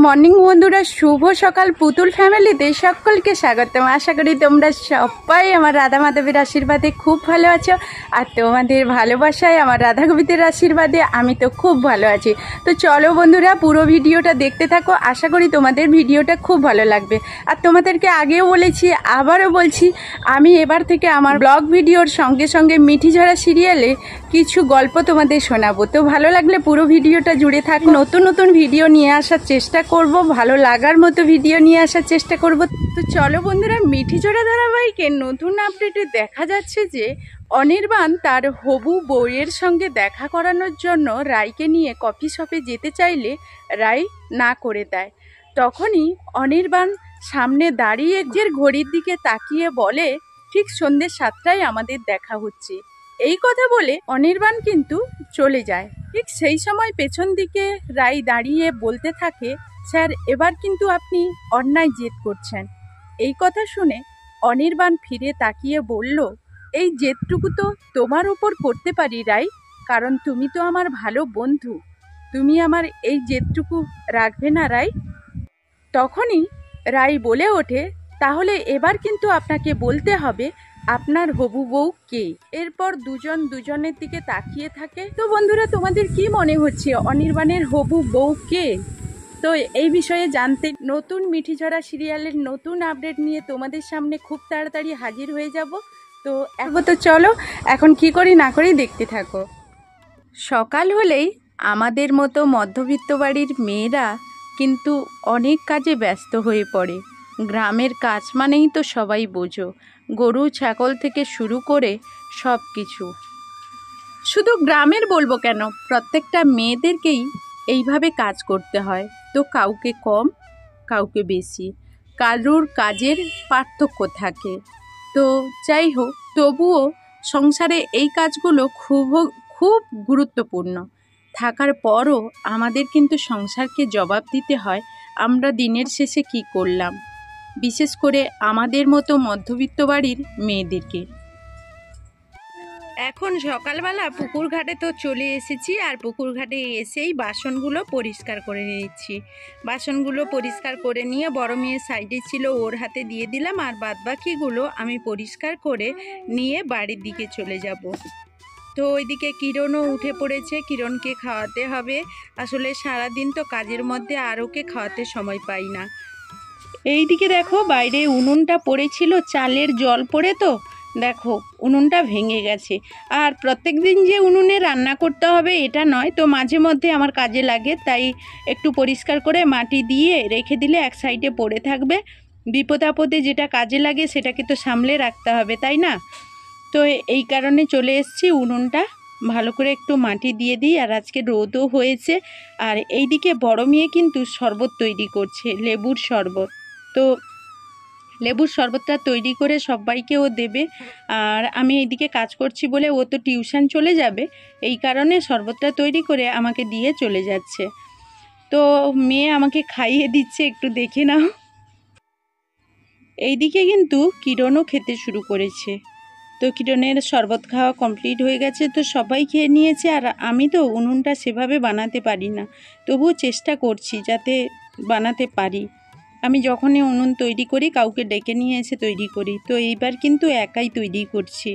Morning বন্ধুরা, শুভ সকাল। পুতুল ফ্যামিলিতে সকলকে স্বাগতম। আশা করি তোমরা সবাই আমার রাধা মাধবের আশীর্বাদে খুব ভালো আছো, আর তোমাদের ভালোবাসায় আমার রাধা গোবিন্দের আশীর্বাদে আমি তো খুব ভালো আছি। তো চলো বন্ধুরা, পুরো ভিডিওটা দেখতে থাকো। আশা করি তোমাদের ভিডিওটা খুব ভালো লাগবে। আর তোমাদেরকে আগেও বলেছি, আবারও বলছি, আমি এবার থেকে আমার ব্লগ ভিডিওর সঙ্গে সঙ্গে মিঠিঝরা সিরিয়ালে কিছু গল্প তোমাদের শোনাবো। তো ভালো লাগলে পুরো ভিডিওটা জুড়ে থাকো। নতুন নতুন ভিডিও নিয়ে আসার চেষ্টা করব, ভালো লাগার মতো ভিডিও নিয়ে আসার চেষ্টা করব। তো চলো বন্ধুরা, মিঠিঝরা ধারাবাহিকের নতুন আপডেটে দেখা যাচ্ছে যে অনির্বাণ তার হবু বউয়ের সঙ্গে দেখা করানোর জন্য রায়কে নিয়ে কফি শপে যেতে চাইলে রায় না করে দেয়। তখনই অনির্বাণ সামনে দাঁড়িয়ে ঘড়ির দিকে তাকিয়ে বলে, ঠিক সন্ধ্যে 7টায় আমাদের দেখা হচ্ছে। এই কথা বলে অনির্বাণ কিন্তু চলে যায়। ঠিক সেই সময় পেছন দিকে রায় দাঁড়িয়ে বলতে থাকে, স্যার, এবার কিন্তু আপনি অন্যায় জেদ করছেন। এই কথা শুনে অনির্বাণ ফিরে তাকিয়ে বলল, এই জেদটুকু তো তোমার উপর করতে পারি রায়, কারণ তুমি তো আমার ভালো বন্ধু। তুমি আমার এই জেদটুকু রাখবে না রায়? তখনই রায় বলে ওঠে, তাহলে এবার কিন্তু আপনাকে বলতে হবে আপনার হবু বউ কে। এরপর দুজন দুজনের দিকে তাকিয়ে থাকে। তো বন্ধুরা, তোমাদের কি মনে হচ্ছে অনির্বাণের হবু বউ কে? তো এই বিষয়ে জানতে নতুন মিঠিঝরা সিরিয়ালের নতুন আপডেট নিয়ে তোমাদের সামনে খুব তাড়াতাড়ি হাজির হয়ে যাব। তো চলো এখন কি করি না করি দেখতে থাকো। সকাল হলেই আমাদের মতো মধ্যবিত্ত বাড়ির মেয়েরা কিন্তু অনেক কাজে ব্যস্ত হয়ে পড়ে। গ্রামের কাজ মানেই তো সবাই বোঝো, গরু ছাগল থেকে শুরু করে সব কিছু। শুধু গ্রামের বলবো কেন, প্রত্যেকটা মেয়েদেরকেই এইভাবে কাজ করতে হয়। তো কাউকে কম, কাউকে বেশি, কারুর কাজের পার্থক্য থাকে। তো যাই হোক, তবুও সংসারে এই কাজগুলো খুব গুরুত্বপূর্ণ থাকার পরও আমাদের কিন্তু সংসারকে জবাব দিতে হয় আমরা দিনের শেষে কি করলাম, বিশেষ করে আমাদের মতো মধ্যবিত্ত বাড়ির মেয়েদেরকে। এখন সকালবেলা পুকুর ঘাটে তো চলে এসেছি, আর পুকুর ঘাটে এসেই বাসনগুলো পরিষ্কার করে নিচ্ছি। বাসনগুলো পরিষ্কার করে নিয়ে বড় মেয়ের সাইডে ছিল, ওর হাতে দিয়ে দিলাম, আর বাদবাকিগুলো আমি পরিষ্কার করে নিয়ে বাড়ির দিকে চলে যাব। তো ওইদিকে কিরণও উঠে পড়েছে, কিরণকে খাওয়াতে হবে। আসলে সারাদিন তো কাজের মধ্যে আর ওকে খাওয়াতে সময় পাই না। এইদিকে দেখো, বাইরে উনুনটা পড়েছিল, চালের জল পড়ে তো দেখো উনুনটা ভেঙে গেছে। আর প্রত্যেক দিন যে উনুনে রান্না করতে হবে এটা নয়, তো মাঝে মধ্যে আমার কাজে লাগে, তাই একটু পরিষ্কার করে মাটি দিয়ে রেখে দিলে এক সাইডে পড়ে থাকবে। বিপদ আপদে যেটা কাজে লাগে সেটাকে তো সামলে রাখতে হবে, তাই না? তো এই কারণে চলে এসেছি, উনুনটা ভালো করে একটু মাটি দিয়ে দিই। আর আজকে রোদও হয়েছে। আর এইদিকে বড় মেয়ে কিন্তু শরবত তৈরি করছে, লেবুর শরবত। তো লেবুর শরবতটা তৈরি করে সবাইকে ও দেবে। আর আমি এইদিকে কাজ করছি বলে ও তো টিউশন চলে যাবে, এই কারণে শরবতটা তৈরি করে আমাকে দিয়ে চলে যাচ্ছে। তো মেয়ে আমাকে খাইয়ে দিচ্ছে, একটু দেখে নাও। এইদিকে কিন্তু কিরণও খেতে শুরু করেছে। তো কিরণের শরবত খাওয়া কমপ্লিট হয়ে গেছে, তো সবাই খেয়ে নিয়েছে। আর আমি তো উনুনটা সেভাবে বানাতে পারি না, তবুও চেষ্টা করছি যাতে বানাতে পারি। আমি যখনই উনুন তৈরি করি কাউকে ডেকে নিয়ে এসে তৈরি করি, তো এইবার কিন্তু একাই তৈরি করছি।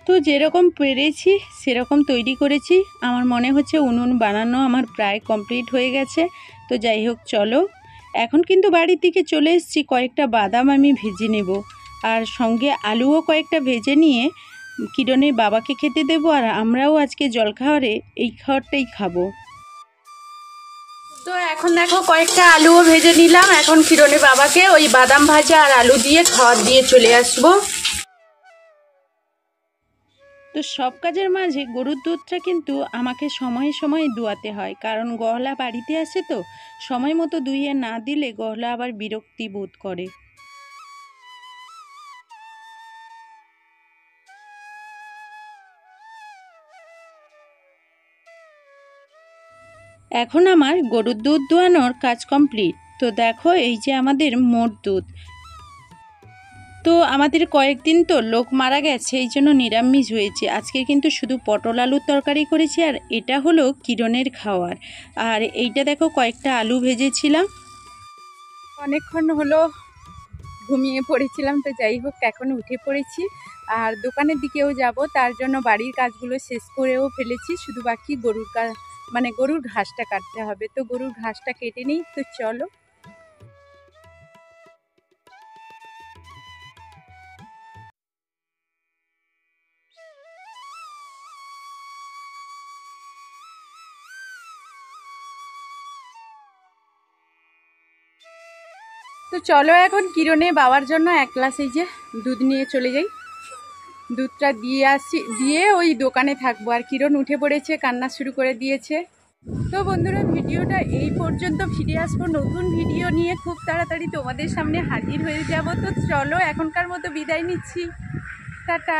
তো যেরকম পেরেছি সেরকম তৈরি করেছি। আমার মনে হচ্ছে উনুন বানানো আমার প্রায় কমপ্লিট হয়ে গেছে। তো যাই হোক, চলো এখন কিন্তু বাড়ির দিকে চলে এসেছি। কয়েকটা বাদাম আমি ভেজে নেব, আর সঙ্গে আলুও কয়েকটা ভেজে নিয়ে কিরণের বাবাকে খেতে দেবো, আর আমরাও আজকে জলখাবারে এই খাবারটাই খাবো। তো এখন দেখো কয়েকটা আলুও ভেজে নিলাম, এখন কিরণের বাবাকে ওই বাদাম ভাজা আর আলু দিয়ে খাবার দিয়ে চলে আসবো। তো সব কাজের মাঝে গরুর দুধটা কিন্তু আমাকে সময়ে সময়ে দুয়াতে হয়, কারণ গহলা বাড়িতে আসে, তো সময় মতো দুইয়ে না দিলে গহলা আবার বিরক্তি বোধ করে। এখন আমার গরুর দুধ দোয়ানোর কাজ কমপ্লিট। তো দেখো, এই যে আমাদের মোট দুধ, তো আমাদের কয়েকদিন তো লোক মারা গেছে, এই জন্য নিরামিষ হয়েছে। আজকে কিন্তু শুধু পটল আলুর তরকারি করেছি, আর এটা হলো কিরণের খাওয়ার। আর এইটা দেখো কয়েকটা আলু ভেজেছিলাম। অনেকক্ষণ হলো ঘুমিয়ে পড়েছিলাম, তো যাই হোক এখন উঠে পড়েছি। আর দোকানের দিকেও যাব, তার জন্য বাড়ির কাজগুলো শেষ করেও ফেলেছি, শুধু বাকি গরুর ঘাসটা কাটতে হবে। তো গরুর ঘাসটা কেটে নিই, তো চলো। তো চলো এখন কিরণে বাবার জন্য এক গ্লাস এই যে দুধ নিয়ে চলে যাই, দুধটা দিয়ে আসি, দিয়ে ওই দোকানে থাকবো। আর কিরণ উঠে পড়েছে, কান্না শুরু করে দিয়েছে। তো বন্ধুরা, ভিডিওটা এই পর্যন্ত। ফিরে আসবো নতুন ভিডিও নিয়ে খুব তাড়াতাড়ি, তোমাদের সামনে হাজির হয়ে যাব। তো চলো এখনকার মতো বিদায় নিচ্ছি, টাটা।